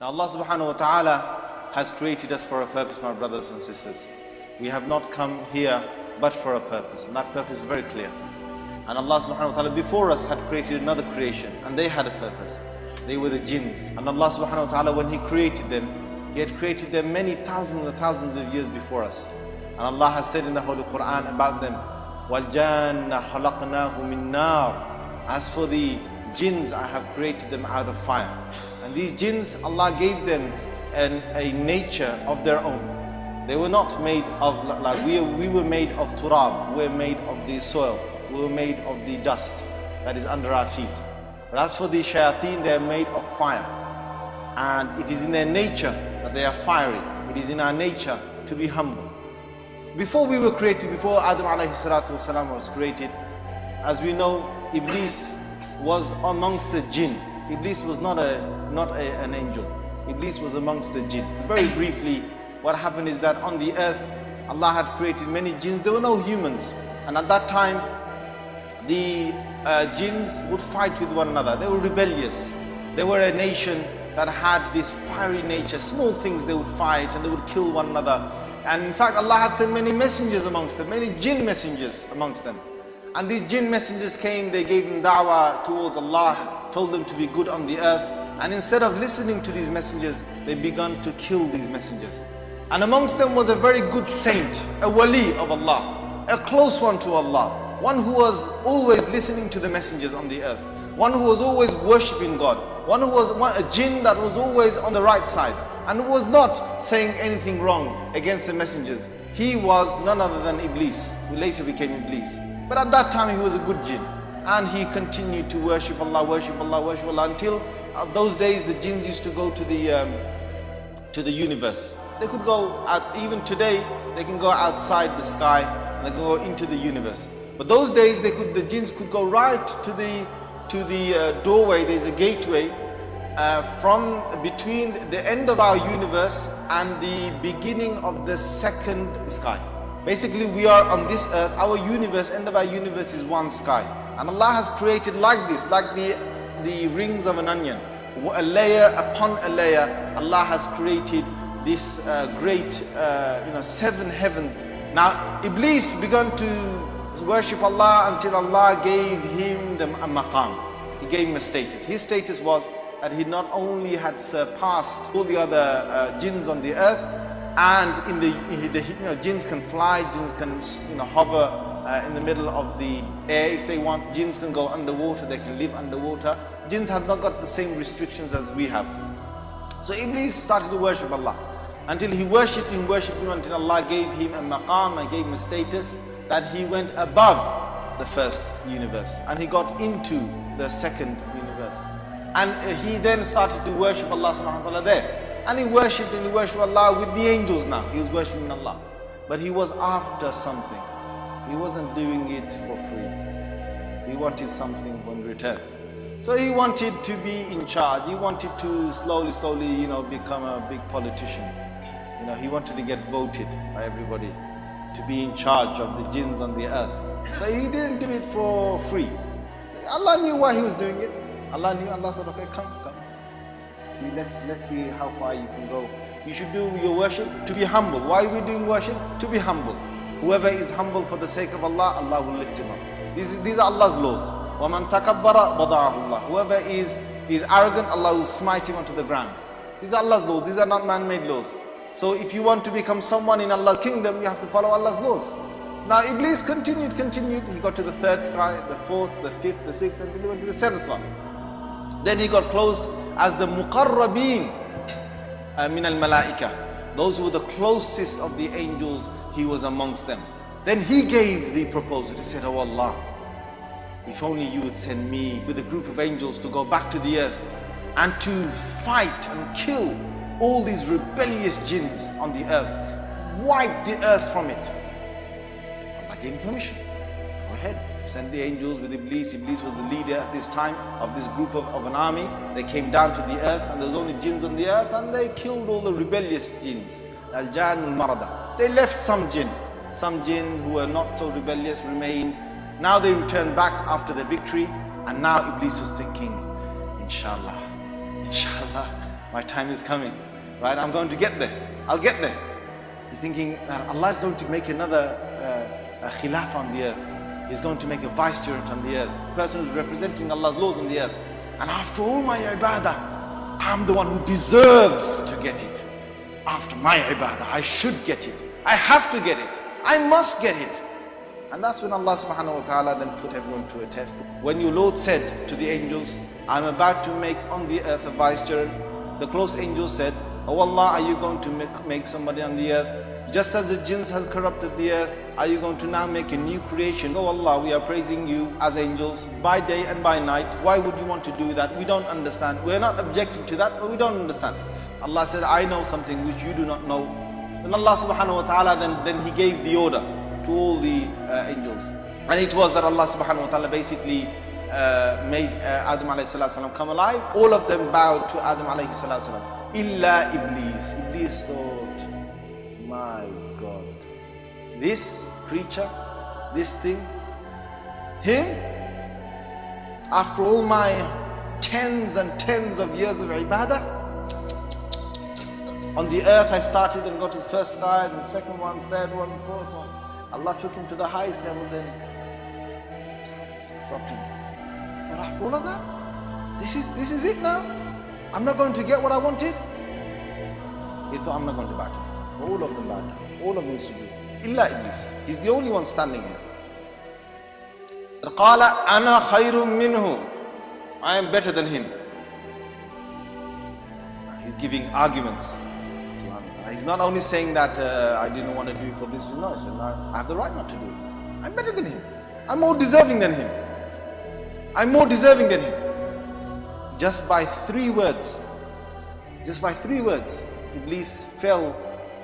Now Allah subhanahu wa ta'ala has created us for a purpose, my brothers and sisters. We have not come here but for a purpose, and that purpose is very clear. And Allah subhanahu wa ta'ala before us had created another creation, and they had a purpose. They were the jinns. And Allah subhanahu wa ta'ala, when He created them, He had created them many thousands and thousands of years before us. And Allah has said in the Holy Quran about them, وَالْجَانَّ خَلَقْنَاهُ مِن نَارٍ. As for the jinns, I have created them out of fire. And these jinns, Allah gave them a nature of their own. They were not made of, like we were made of turab, we were made of the soil, we were made of the dust that is under our feet. But as for the shayateen, they are made of fire. And it is in their nature that they are fiery. It is in our nature to be humble. Before we were created, before Adam alayhi salatu wasalam was created, as we know, Iblis was amongst the jinn. Iblis was not an angel. Iblis was amongst the jinn. Very briefly, what happened is that on the earth, Allah had created many jinns. There were no humans. And at that time, the jinns would fight with one another. They were rebellious. They were a nation that had this fiery nature. Small things they would fight and they would kill one another. And in fact, Allah had sent many messengers amongst them, many jinn messengers amongst them. And these jinn messengers came, they gave them da'wah towards Allah, told them to be good on the earth. And instead of listening to these messengers, they began to kill these messengers. And amongst them was a very good saint, a wali of Allah, a close one to Allah, one who was always listening to the messengers on the earth, one who was always worshipping God, one who was a jinn that was always on the right side and who was not saying anything wrong against the messengers. He was none other than Iblis, who later became Iblis. But at that time he was a good jinn, and he continued to worship Allah, worship Allah, worship Allah, until those days the jinns used to go to the universe. They could go out, even today they can go outside the sky and they can go into the universe. But those days the jinns could go right to the doorway. There's a gateway from between the end of our universe and the beginning of the second sky. Basically, we are on this earth, our universe, end of our universe is one sky. And Allah has created like this, like the rings of an onion. A layer upon a layer, Allah has created this great, 7 heavens. Now, Iblis began to worship Allah until Allah gave him a maqam. He gave him a status. His status was that he not only had surpassed all the other jinns on the earth, and jinns can fly, jinns can hover in the middle of the air if they want. Jinns can go underwater, they can live underwater. Jinns have not got the same restrictions as we have. So Iblis started to worship Allah until he worshipped him until Allah gave him a maqam and gave him a status that he went above the first universe and he got into the second universe. And he then started to worship Allah subhanahu wa ta'ala there. And he worshipped Allah with the angels now. He was worshipping Allah. But he was after something. He wasn't doing it for free. He wanted something in return. So he wanted to be in charge. He wanted to slowly, become a big politician. He wanted to get voted by everybody to be in charge of the jinns on the earth. So he didn't do it for free. So Allah knew why he was doing it. Allah knew. Allah said, okay, come. See, let's see how far you can go. You should do your worship to be humble. Why are we doing worship? To be humble. Whoever is humble for the sake of Allah, Allah will lift him up. These are Allah's laws. وَمَنْ تَكَبَّرَ بَضَعَهُ اللَّهُ. Whoever is arrogant, Allah will smite him onto the ground. These are Allah's laws. These are not man-made laws. So if you want to become someone in Allah's kingdom, you have to follow Allah's laws. Now Iblis continued. He got to the 3rd sky, the 4th, the 5th, the 6th, until he went to the 7th one. Then he got close as the muqarrabeen min al-malaika. Those who were the closest of the angels, he was amongst them. Then he gave the proposal. He said, oh Allah, if only you would send me with a group of angels to go back to the earth and to fight and kill all these rebellious jinns on the earth. Wipe the earth from it. Allah gave him permission. Go ahead. Send the angels with Iblis. Iblis was the leader at this time of this group of an army. They came down to the earth and there was only jinns on the earth and they killed all the rebellious jinns. Al-Jan al-Marada. They left some jinn. Some jinn who were not so rebellious remained. Now they returned back after the victory, and now Iblis was thinking, inshallah, My time is coming, right? I'm going to get there. I'll get there. He's thinking that Allah is going to make another khilaf on the earth. He's going to make a vicegerent on the earth. The person who's representing Allah's laws on the earth. And after all my ibadah, I'm the one who deserves to get it. After my ibadah, I should get it. I have to get it. I must get it. And that's when Allah subhanahu wa ta'ala then put everyone to a test. When your Lord said to the angels, I'm about to make on the earth a vicegerent, the close angels said, oh Allah, are you going to make somebody on the earth? Just as the jinns has corrupted the earth, are you going to now make a new creation? Oh Allah, we are praising you as angels by day and by night. Why would you want to do that? We don't understand. We're not objecting to that, but we don't understand. Allah said, I know something which you do not know. And Allah subhanahu wa ta'ala then He gave the order to all the angels. And it was that Allah subhanahu wa ta'ala basically made Adam alayhi salam come alive. All of them bowed to Adam alayhi salam. Illa Iblis. Iblis thought, my God, this creature, this thing, him, after all my tens and tens of years of ibadah, on the earth I started and got to the first sky, then the second one, third one, fourth one. Allah took him to the highest level, then dropped him. But after all of that, this is it now. I'm not going to get what I wanted. He thought, I'm not going to bow down. All of them bowed down. All of them sujood. Illa Iblis. He's the only one standing here. قَالَ أَنَا خَيْرٌ مِّنْهُ. I am better than him. He's giving arguments. He's not only saying that I didn't want to do it for this reason. No, he said, no, I have the right not to do it. I'm better than him. I'm more deserving than him. I'm more deserving than him. Just by 3 words, Iblis fell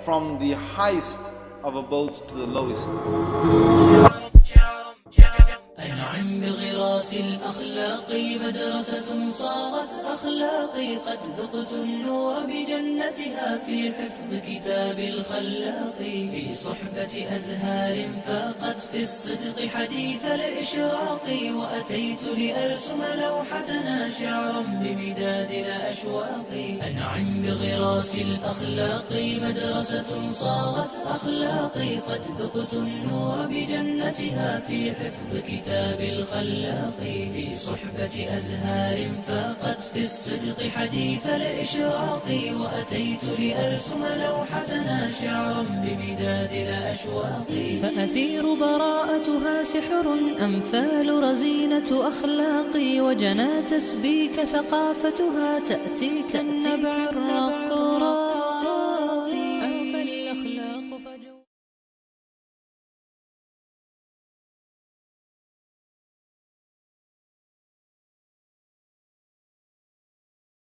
from the highest of abodes to the lowest. أنعم بغراس الأخلاق مدرسة صارت أخلاقي قد ذقت النور بجنتها في حفظ كتاب الخلاق في صحبة أزهار فاقت في الصدق حديث الإشراق وأتيت لأرسم لوحتنا شعرا بمداد الأشواق أنعم بغراس الأخلاق مدرسة صارت أخلاقي قد ذقت النور بجنتها في حفظ كتاب الخلاق في صحبة أزهار فاقت في الصدق حديث الإشراق وأتيت لأرسم لوحتنا شعرا بمداد الأشواق فأثير براءتها سحر أمثال رزينة أخلاقي وجنى تسبيك ثقافتها تأتيك النبع